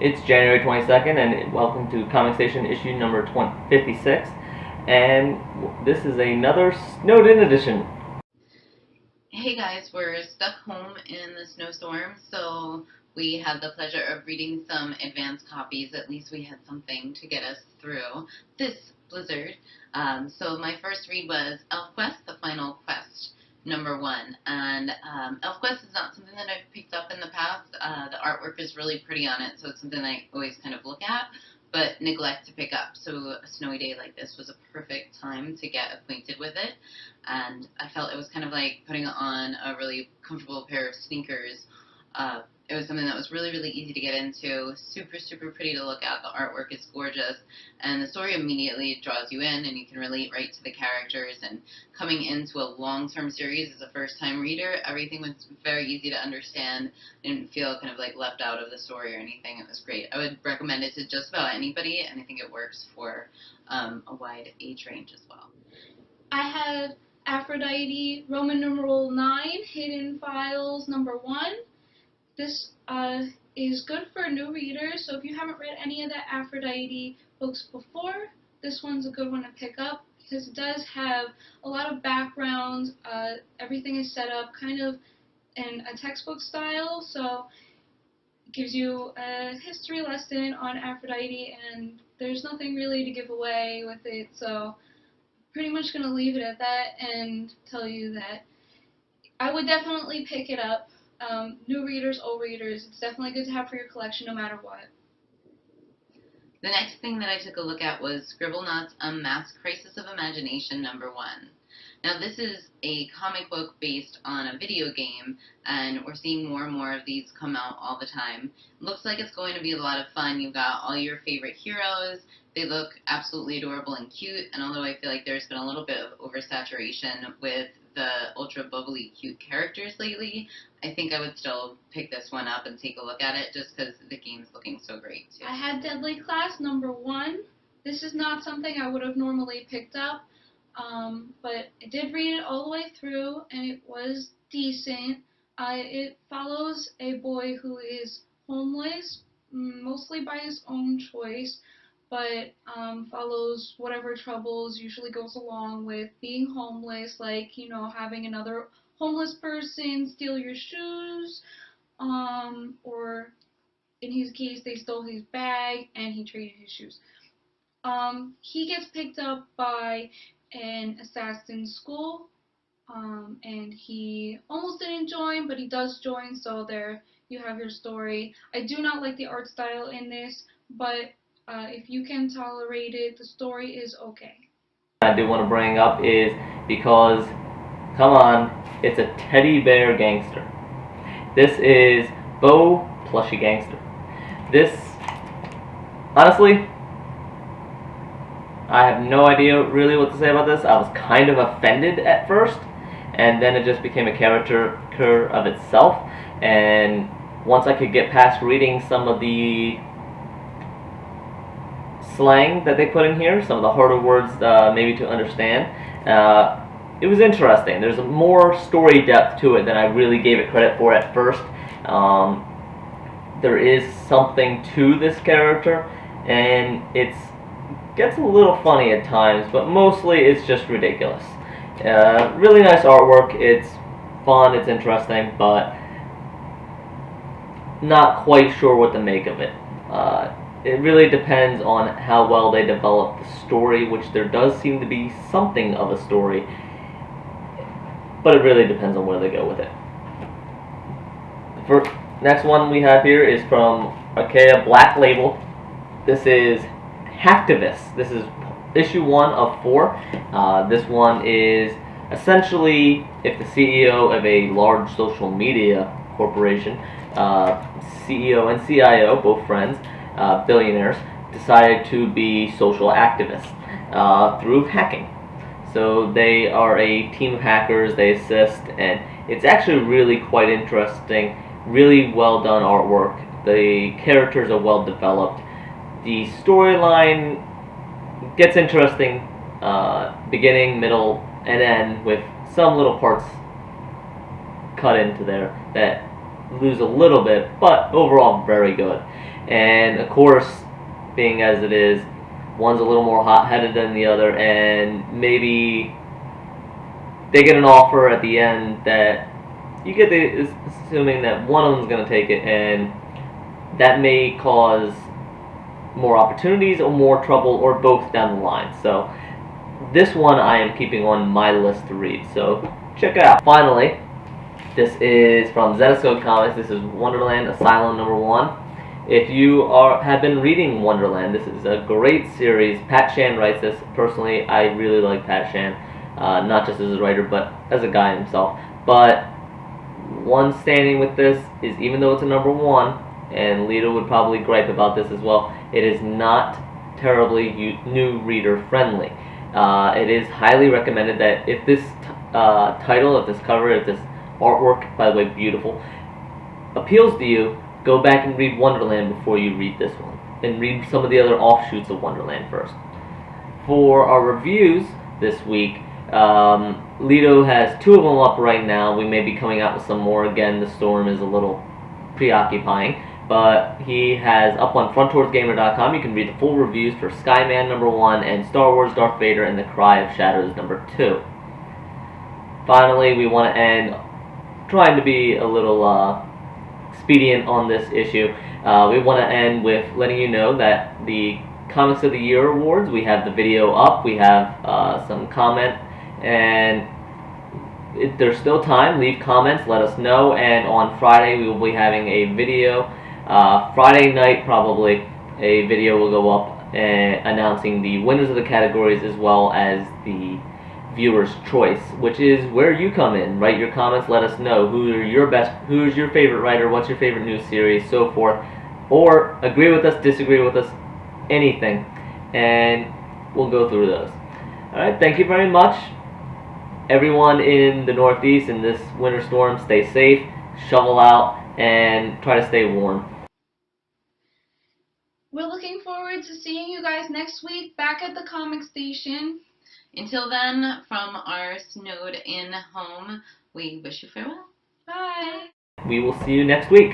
It's January 22nd, and welcome to Comic Station issue number 56. And this is another snowed-in edition. Hey guys, we're stuck home in the snowstorm, so we had the pleasure of reading some advanced copies. At least we had something to get us through this blizzard. So my first read was ElfQuest, The Final Quest, #1. And ElfQuest is not something that I've picked up in the past. The artwork is really pretty on it, so it's something I always kind of look at, but neglect to pick up. So a snowy day like this was a perfect time to get acquainted with it. And I felt it was kind of like putting on a really comfortable pair of sneakers. It was something that was really, really easy to get into, super, super pretty to look at. The artwork is gorgeous, and the story immediately draws you in, and you can relate right to the characters. And coming into a long-term series as a first-time reader, everything was very easy to understand. I didn't feel kind of like left out of the story or anything. It was great. I would recommend it to just about anybody, and I think it works for a wide age range as well. I had Aphrodite Roman numeral 9, Hidden Files #1. This is good for new readers, so if you haven't read any of the Aphrodite books before, this one's a good one to pick up because it does have a lot of background. Everything is set up kind of in a textbook style, so it gives you a history lesson on Aphrodite, and there's nothing really to give away with it, so pretty much going to leave it at that and tell you that I would definitely pick it up. New readers, old readers, it's definitely good to have for your collection no matter what. The next thing that I took a look at was Scribblenauts Unmasked, Crisis of Imagination #1. Now this is a comic book based on a video game, and we're seeing more and more of these come out all the time. It looks like it's going to be a lot of fun. You've got all your favorite heroes. They look absolutely adorable and cute, and although I feel like there's been a little bit of oversaturation with the ultra bubbly cute characters lately, I think I would still pick this one up and take a look at it just because the game's looking so great too. I had Deadly Class #1. This is not something I would have normally picked up, but I did read it all the way through, and it was decent. It follows a boy who is homeless, mostly by his own choice, but follows whatever troubles usually goes along with being homeless, like, you know, having another homeless person steal your shoes, or in his case, they stole his bag and he traded his shoes. He gets picked up by an assassin school, and he almost didn't join, but he does join, so there you have your story. I do not like the art style in this, but if you can tolerate it, the story is okay. I do want to bring up is because, come on, it's a teddy bear gangster. This is Bo Plushy Gangsta. This, honestly, I have no idea really what to say about this. I was kind of offended at first, and then it just became a caricature of itself. And once I could get past reading some of the slang that they put in here, some of the harder words maybe to understand, it was interesting. There's more story depth to it than I really gave it credit for at first. There is something to this character, and it gets a little funny at times, but mostly it's just ridiculous. Really nice artwork. It's fun, it's interesting, but not quite sure what to make of it. It really depends on how well they develop the story, which there does seem to be something of a story, but it really depends on where they go with it. The next one we have here is from Archaia Black Label. This is Hacktivist. This is issue 1 of 4. This one is essentially if the CEO of a large social media corporation, CEO and CIO, both friends, billionaires, decided to be social activists through hacking. So they are a team of hackers, they assist, and it's actually really quite interesting, really well done artwork. The characters are well developed. The storyline gets interesting, beginning, middle, and end, with some little parts cut into there that lose a little bit, but overall very good. And of course, being as it is, one's a little more hot-headed than the other, and maybe they get an offer at the end that you get the assuming that one of them's going to take it, and that may cause more opportunities or more trouble or both down the line. So this one I am keeping on my list to read, so check it out. Finally, this is from Zenescope Comics. This is Wonderland Asylum #1. If you have been reading Wonderland, this is a great series. Pat Chan writes this. Personally, I really like Pat Chan, not just as a writer, but as a guy himself. But one standing with this is, even though it's a #1, and Lito would probably gripe about this as well, it is not terribly new reader friendly. It is highly recommended that if this title, if this cover, if this artwork, by the way, beautiful, appeals to you, go back and read Wonderland before you read this one, and read some of the other offshoots of Wonderland first. For our reviews this week, Lito has 2 of them up right now. We may be coming out with some more. Again, the storm is a little preoccupying, but he has up on frontwardsgamer.com. You can read the full reviews for Skyman #1 and Star Wars Darth Vader and the Cry of Shadows #2. Finally, we want to end trying to be a little expedient on this issue. We want to end with letting you know that the Comics of the Year Awards, we have the video up, we have some comment, and there's still time. Leave comments, let us know, and on Friday we will be having a video. Friday night probably a video will go up announcing the winners of the categories as well as the viewer's choice, which is where you come in. Write your comments, let us know who's your favorite writer, what's your favorite news series, so forth, or agree with us, disagree with us, anything, and we'll go through those. Alright, thank you very much. Everyone in the Northeast in this winter storm, stay safe, shovel out, and try to stay warm. We're looking forward to seeing you guys next week back at the Comic Station. Until then, from our snowed-in home, we wish you farewell. Bye. We will see you next week.